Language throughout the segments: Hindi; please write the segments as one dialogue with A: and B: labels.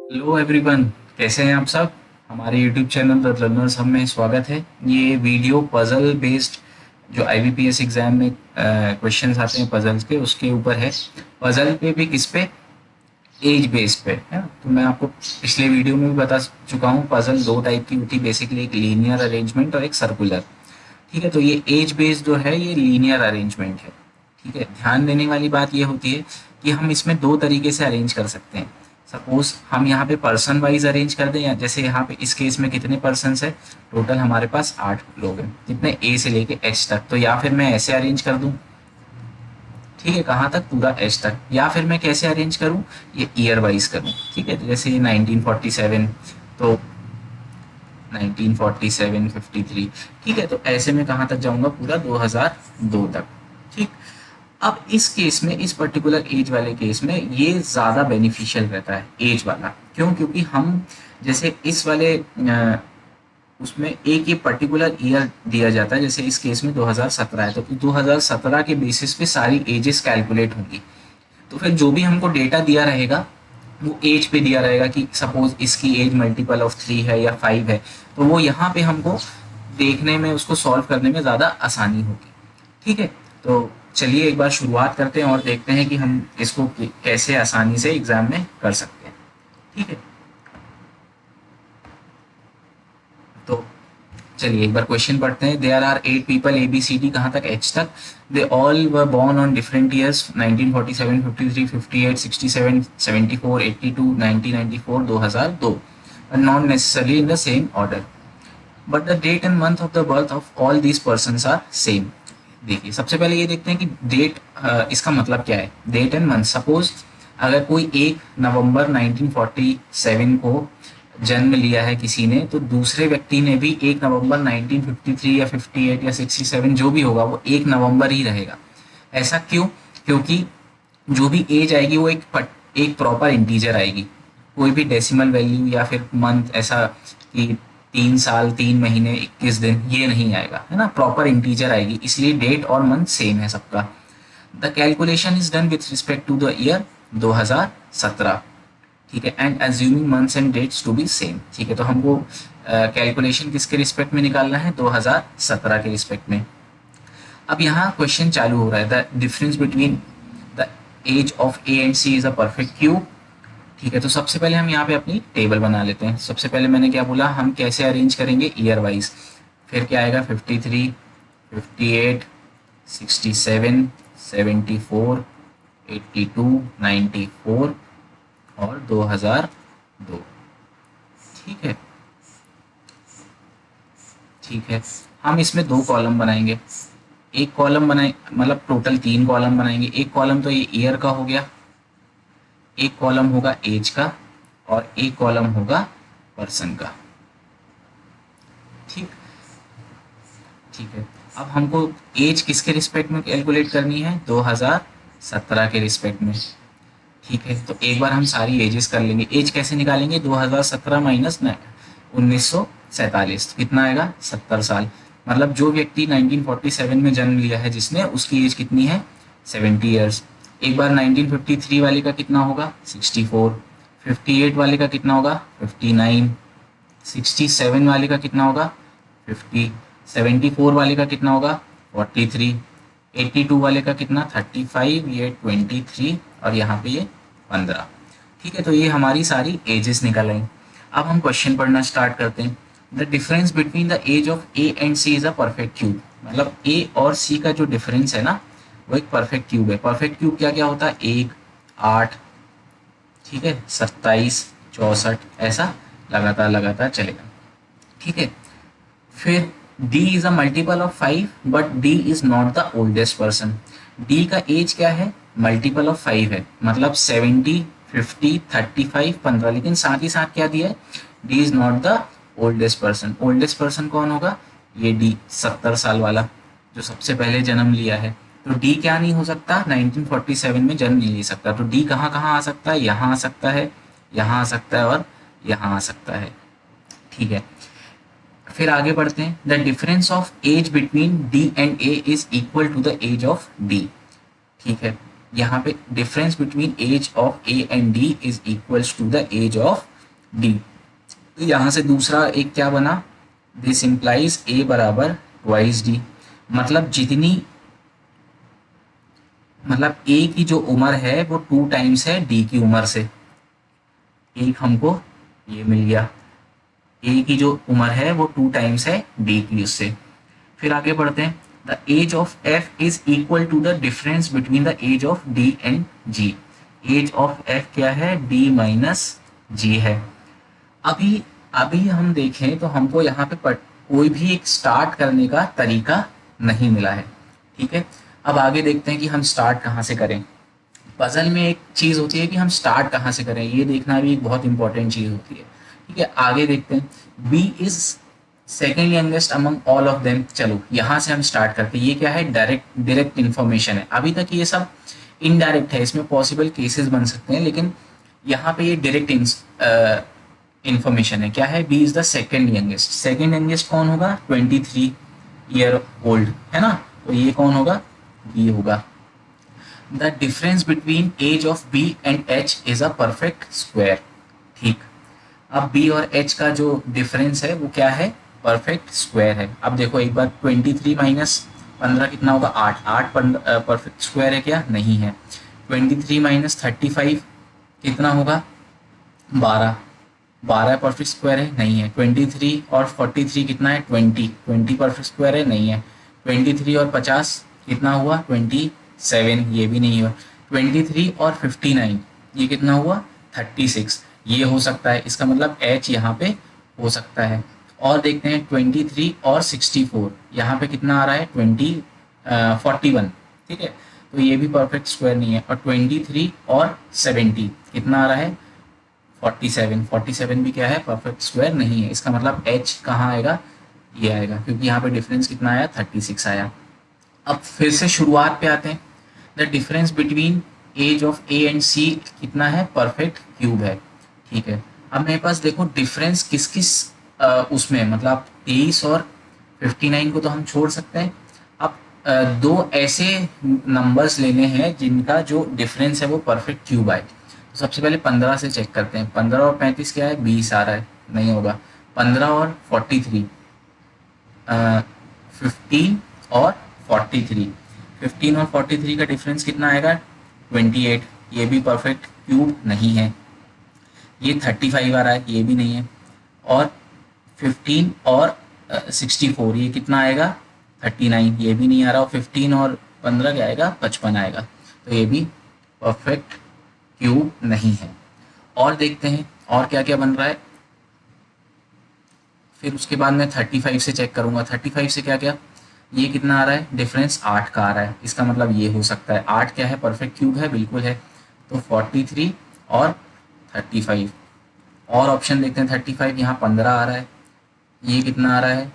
A: हेलो एवरीवन, कैसे हैं आप सब। हमारे YouTube channel the learners hub में स्वागत है। ये वीडियो पजल बेस्ड जो आईबीपीएस एग्जाम में क्वेश्चंस आते हैं पजल्स के, उसके ऊपर है। पजल पे भी किस पे, एज बेस्ड पे है ना। तो मैं आपको पिछले वीडियो में भी बता चुका हूँ, पजल दो टाइप की होती है बेसिकली, एक लीनियर अरेंजमेंट और एक सर्कुलर। ठीक है, तो ये एज बेस्ड जो है ये लीनियर अरेंजमेंट है। ठीक है, ध्यान देने वाली बात ये होती है कि हम इसमें दो तरीके से अरेंज कर सकते हैं। सपोज हम यहाँ पे पर्सन वाइज अरेंज कर दें, या जैसे यहाँ पे इस केस में कितने पर्सन है, टोटल हमारे पास 8 लोग हैं, कितने ए से लेके एच तक। तो या फिर मैं ऐसे अरेंज कर दूं, ठीक है, कहाँ तक, पूरा एच तक। या फिर मैं कैसे अरेंज करूं, ये ईयर वाइज करूं। ठीक है, जैसे 1947, तो 1947 53। ठीक है, तो ऐसे में कहाँ तक जाऊंगा, पूरा 2002 तक। ठीक। अब इस केस में, इस पर्टिकुलर एज वाले केस में ये ज़्यादा बेनिफिशियल रहता है एज वाला। क्यों? क्योंकि हम जैसे इस वाले उसमें एक ही पर्टिकुलर ईयर दिया जाता है। जैसे इस केस में 2017 है, तो 2017 के बेसिस पे सारी एजेस कैलकुलेट होंगी। तो फिर जो भी हमको डेटा दिया रहेगा वो एज पे दिया रहेगा, कि सपोज इसकी एज मल्टीपल ऑफ 3 है या 5 है, तो वो यहाँ पे हमको देखने में, उसको सॉल्व करने में ज़्यादा आसानी होगी। ठीक है, तो चलिए एक बार शुरुआत करते हैं और देखते हैं कि हम इसको कैसे आसानी से एग्जाम में कर सकते हैं। ठीक है, तो चलिए एक बार क्वेश्चन पढ़ते हैं। There are 8 people, A B C D, कहाँ तक, एच तक। They all were born on different years, 1947, 53, 58, 67, 74, 82, 1994, 2002, and not necessarily in the same order, but the date and month of the birth of all these persons are same। देखिए, सबसे पहले ये देखते हैं कि डेट, इसका मतलब क्या है, डेट एंड मंथ। सपोज अगर कोई 1 नवंबर 1947 को जन्म लिया है किसी ने, तो दूसरे व्यक्ति ने भी 1 नवंबर 1953 या 58 या 67 जो भी होगा वो 1 नवंबर ही रहेगा। ऐसा क्यों? क्योंकि जो भी एज आएगी वो एक प्रॉपर इंटीजर आएगी। कोई भी डेसिमल वैल्यू या फिर मंथ ऐसा कि 3 साल 3 महीने 21 दिन, ये नहीं आएगा, है ना। प्रॉपर इंटीजर आएगी, इसलिए डेट और मंथ सेम है सबका। The calculation is done with respect to the year 2017। ठीक है, and assuming months and dates to be same. ठीक है, तो हमको कैलकुलेशन किसके रिस्पेक्ट में निकालना है, 2017 के रिस्पेक्ट में। अब यहाँ क्वेश्चन चालू हो रहा है, the difference between the age of A and C is a perfect cube. ठीक है, तो सबसे पहले हम यहाँ पे अपनी टेबल बना लेते हैं। सबसे पहले मैंने क्या बोला, हम कैसे अरेंज करेंगे, ईयर वाइज। फिर क्या आएगा, 53, 58, 67, 74, 82, 94 और 2002। ठीक है, ठीक है, हम इसमें दो कॉलम बनाएंगे। एक कॉलम बनाए, मतलब टोटल 3 कॉलम बनाएंगे। एक कॉलम तो ये ईयर का हो गया, एक कॉलम होगा एज का, और एक कॉलम होगा पर्सन का। ठीक, ठीक है। अब हमको एज किसके रिस्पेक्ट में कैलकुलेट करनी है, 2017 के रिस्पेक्ट में। ठीक है, तो एक बार हम सारी एजेस कर लेंगे। एज कैसे निकालेंगे, 2017 माइनस 1947, कितना आएगा, 70 साल। मतलब जो व्यक्ति 1947 में जन्म लिया है जिसने, उसकी एज कितनी है, 70 ईयर्स। एक बार 1953 वाले का कितना होगा, 64। 58 वाले का कितना होगा, 59। 67 वाले का कितना होगा, 50। 74 वाले का कितना होगा, 43। 82 वाले का कितना, 35, ये 23, और यहाँ पे ये 15। ठीक है, तो ये हमारी सारी एजेस निकल आई। अब हम क्वेश्चन पढ़ना स्टार्ट करते हैं। The difference between the age of A and C is a perfect cube. मतलब ए और सी का जो डिफरेंस है ना, वो एक परफेक्ट क्यूब है। परफेक्ट क्यूब क्या क्या होता है, 1, 8, ठीक है, 27, 64, ऐसा लगातार लगातार चलेगा। ठीक है, फिर D is a multiple of 5, but D is not the oldest person. D का एज क्या है, मल्टीपल ऑफ 5 है, मतलब 70, 50, 35, 15, लेकिन साथ ही साथ क्या दिया है, D is not the oldest person. Oldest person कौन होगा, ये D, 70 साल वाला, जो सबसे पहले जन्म लिया है। तो D क्या नहीं हो सकता, 1947 में जन्म नहीं ले सकता। तो D कहाँ कहाँ आ सकता है, यहाँ आ सकता है, यहाँ आ सकता है, और यहाँ आ सकता है। ठीक है, फिर आगे बढ़ते हैं। The difference of age between D and A is equal to the age of D. ठीक है, यहाँ पे difference between age of A and D is equals to the age of D. तो यहाँ से दूसरा एक क्या बना, दिस इम्प्लाइज ए बराबर ट्वाइस डी। मतलब जितनी, मतलब ए की जो उम्र है वो 2 टाइम्स है डी की उम्र से। एक हमको ये मिल गया, ए की जो उम्र है वो 2 टाइम्स है डी की उससे। फिर आगे बढ़ते हैं, the age of F is equal to the difference between the age of D and G. Age of F क्या है, डी माइनस जी है। अभी अभी हम देखें तो हमको यहाँ पे कोई भी एक स्टार्ट करने का तरीका नहीं मिला है, ठीक है। अब आगे देखते हैं कि हम स्टार्ट कहाँ से करें। पजल में एक चीज़ होती है कि हम स्टार्ट कहाँ से करें, ये देखना भी एक बहुत इंपॉर्टेंट चीज़ होती है, ठीक है। आगे देखते हैं, B is second youngest among all of them. चलो यहाँ से हम स्टार्ट करते हैं। ये क्या है, डायरेक्ट इन्फॉर्मेशन है। अभी तक ये सब इनडायरेक्ट है, इसमें पॉसिबल केसेस बन सकते हैं, लेकिन यहाँ पे ये डायरेक्ट इन्फॉर्मेशन है। क्या है, B is the second youngest. Second youngest कौन होगा, 23 ईयर ओल्ड है ना, तो ये कौन होगा, बी होगा। The difference between age of B and H is a perfect square. ठीक, अब बी और एच का जो डिफरेंस है वो क्या है, परफेक्ट स्क्वायर है। अब देखो एक बार, 23 माइनस 15 कितना होगा, 8। 8 परफेक्ट स्क्वायर है क्या, नहीं है। 23 माइनस 35 कितना होगा, 12। 12 परफेक्ट स्क्वायर है, नहीं है। 23 और 43 कितना है, 20। 20 परफेक्ट स्क्वायर है, नहीं है। 23 और 50 कितना हुआ, 27, ये भी नहीं हुआ। 23 और 59 ये कितना हुआ, 36, ये हो सकता है। इसका मतलब एच यहाँ पे हो सकता है। और देखते हैं 23 और 64 यहाँ पे कितना आ रहा है, 41, ठीक है। तो ये भी परफेक्ट स्क्वायर नहीं है। और 23 और 70 कितना आ रहा है, 47। 47 भी क्या है, परफेक्ट स्क्वायर नहीं है। इसका मतलब एच कहाँ आएगा, ये आएगा, क्योंकि यहाँ पे डिफरेंस कितना आया, 36 आया। अब फिर से शुरुआत पे आते हैं। The difference between age of A and C कितना है, परफेक्ट क्यूब है, ठीक है। अब मेरे पास देखो डिफरेंस किस किस उसमें, मतलब 23 और 59 को तो हम छोड़ सकते हैं। अब दो ऐसे नंबर्स लेने हैं जिनका जो डिफरेंस है वो परफेक्ट क्यूब आए। तो सबसे पहले 15 से चेक करते हैं। 15 और 35 क्या है, 20 आ रहा है, नहीं होगा। 15 और 43, 15 और 43, 15 और 43 का डिफरेंस कितना आएगा, 28, ये भी परफेक्ट क्यूब नहीं है। ये 35 आ रहा है, ये भी नहीं है। और 15 और 64 ये कितना आएगा, 39, ये भी नहीं आ रहा। और 15 और 15 क्या आएगा, 55 आएगा। तो ये भी परफेक्ट क्यूब नहीं है। और देखते हैं और क्या क्या बन रहा है। फिर उसके बाद मैं 35 से चेक करूंगा। 35 से क्या क्या, ये कितना आ रहा है, डिफरेंस 8 का आ रहा है। इसका मतलब ये हो सकता है 8 क्या है, परफेक्ट क्यूब है, बिल्कुल है। तो 43 और 35। और ऑप्शन देखते हैं। 35 यहाँ 15 आ रहा है, ये कितना आ रहा है,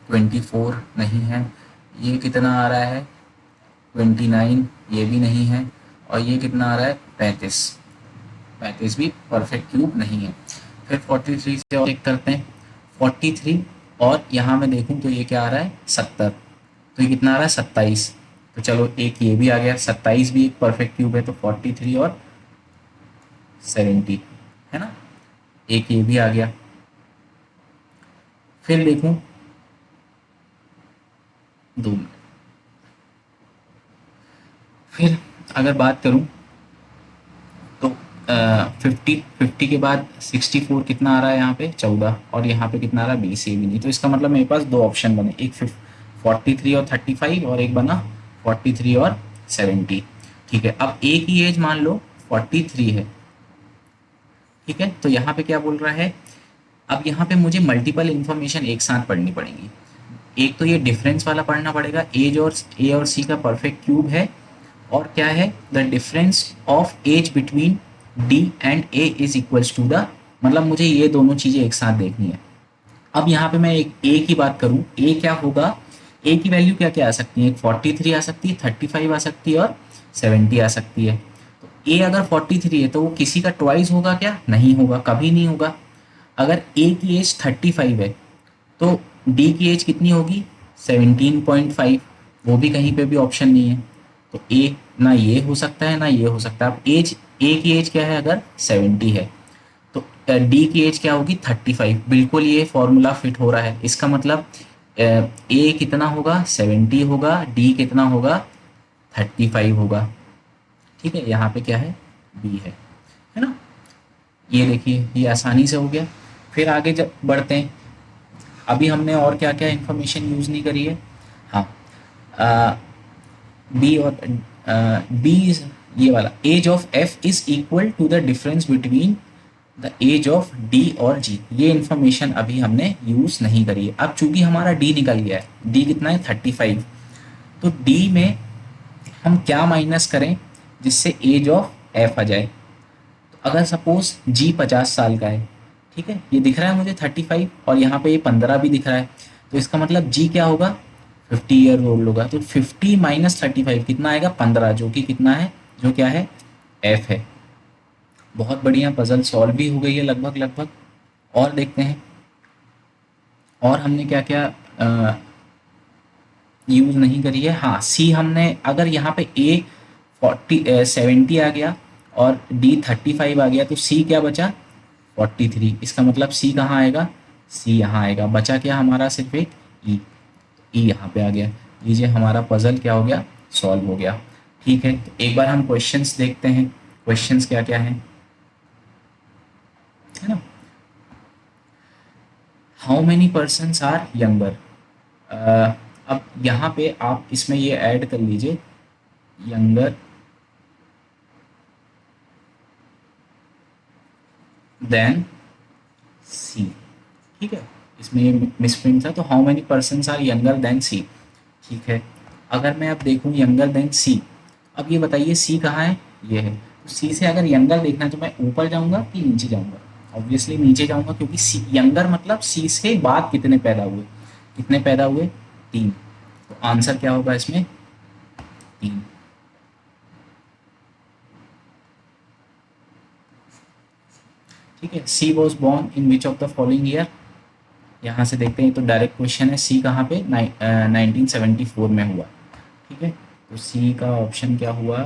A: 24 नहीं है। ये कितना आ रहा है, 29, ये भी नहीं है। और ये कितना आ रहा है, 35। 35 भी परफेक्ट क्यूब नहीं है। फिर 43 से और चेक करते हैं। 43 और यहाँ मैं देखूँ तो ये क्या आ रहा है, 70। तो ये कितना आ रहा है, 27। तो चलो एक ये भी आ गया, 27 भी एक परफेक्ट क्यूब है। तो 43 और 70 है ना, एक ये भी आ गया। फिर देखूं, 2 मिनट। फिर अगर बात करूं तो 50 के बाद 64 कितना आ रहा है, यहाँ पे 14। और यहाँ पे कितना आ रहा है, 20, ये भी नहीं। तो इसका मतलब मेरे पास दो ऑप्शन बने, एक 43 और 35, और एक बना 43 और 70, ठीक है। अब ए की एज मान लो 43 है, ठीक है। तो यहाँ पे क्या बोल रहा है, अब यहाँ पे मुझे मल्टीपल इंफॉर्मेशन एक साथ पढ़नी पड़ेगी। एक तो ये डिफरेंस वाला पढ़ना पड़ेगा, एज और ए और सी का परफेक्ट क्यूब है। और क्या है, the difference of age between D and A is equals to the, मतलब मुझे ये दोनों चीज़ें एक साथ देखनी है। अब यहाँ पे मैं एक ए की बात करूँ, ए क्या होगा, ए की वैल्यू क्या क्या आ सकती है, 43 आ सकती है, 35 आ सकती है, और 70 आ सकती है। तो ए अगर 43 है तो वो किसी का ट्वाइस होगा क्या, नहीं होगा, कभी नहीं होगा। अगर ए की एज 35 है तो डी की एज कितनी होगी, 17.5, वो भी कहीं पे भी ऑप्शन नहीं है। तो ए ना ये हो सकता है ना ये हो सकता है। अब एज, ए की एज क्या है, अगर 70 है तो डी की एज क्या होगी 35, बिल्कुल ये फॉर्मूला फिट हो रहा है। इसका मतलब ए कितना होगा 70 होगा, डी कितना होगा 35 होगा। ठीक है, यहाँ पे क्या है बी है ना। ये देखिए ये आसानी से हो गया। फिर आगे जब बढ़ते हैं, अभी हमने और क्या क्या इन्फॉर्मेशन यूज़ नहीं करी है। हाँ, बी और बी, ये वाला age of F is equal to the difference between the age of D और जी, ये इन्फॉर्मेशन अभी हमने यूज़ नहीं करी है। अब चूंकि हमारा डी निकल गया है, डी कितना है 35, तो डी में हम क्या माइनस करें जिससे एज ऑफ एफ आ जाए। तो अगर सपोज जी 50 साल का है, ठीक है, ये दिख रहा है मुझे 35 और यहाँ पे ये 15 भी दिख रहा है, तो इसका मतलब जी क्या होगा 50 ईयर ओल्ड होगा। तो 50 माइनस 35 कितना आएगा 15, जो कि कितना है, जो क्या है एफ है। बहुत बढ़िया, पजल सॉल्व भी हो गई है लगभग लगभग। और देखते हैं और हमने क्या क्या यूज़ नहीं करी है। हाँ, सी हमने, अगर यहाँ पे ए 70 आ गया और डी 35 आ गया, तो सी क्या बचा 43। इसका मतलब सी कहाँ आएगा, सी यहाँ आएगा। बचा क्या हमारा सिर्फ एक ई, ई यहाँ पे आ गया। लीजिए हमारा पजल क्या हो गया, सॉल्व हो गया। ठीक है, तो एक बार हम क्वेश्चंस देखते हैं, क्वेश्चंस क्या क्या हैं, है ना। How many persons are younger. अब यहाँ पे आप इसमें ये ऐड कर लीजिए यंगर देन सी। ठीक है, इसमें ये मिसप्रिंट था, तो how many persons are younger than C. ठीक है, अगर मैं अब देखूँ यंगर देन सी, अब ये बताइए सी कहाँ है, ये है। तो सी से अगर यंगर देखना है तो मैं ऊपर जाऊँगा कि नीचे जाऊँगा, ऑब्वियसली नीचे जाऊँगा, क्योंकि सी यंगर मतलब सी से बाद कितने पैदा हुए, कितने पैदा हुए 3। तो आंसर क्या होगा इसमें 3। ठीक है, C was born in which of the following year. यहाँ से देखते हैं, तो डायरेक्ट क्वेश्चन है, सी कहाँ पे 1974 में हुआ। ठीक है, तो सी का ऑप्शन क्या हुआ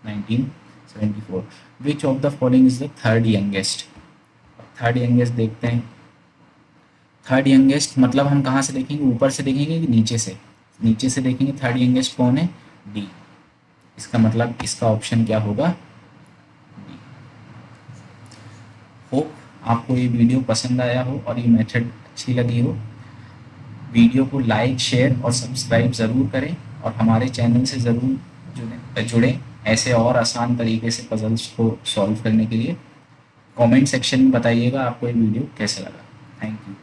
A: 1974। विच of the following is the third youngest. Third youngest देखते हैं, थर्ड यंगेस्ट मतलब हम कहाँ से देखेंगे, ऊपर से देखेंगे कि नीचे से, नीचे से देखेंगे। थर्ड यंगेस्ट कौन है, डी। इसका मतलब इसका ऑप्शन क्या होगा डी। होप आपको ये वीडियो पसंद आया हो और ये मेथड अच्छी लगी हो। वीडियो को लाइक शेयर और सब्सक्राइब ज़रूर करें और हमारे चैनल से ज़रूर जुड़ें ऐसे और आसान तरीके से पजल्स को सॉल्व करने के लिए। कमेंट सेक्शन में बताइएगा आपको ये वीडियो कैसा लगा। Thank you.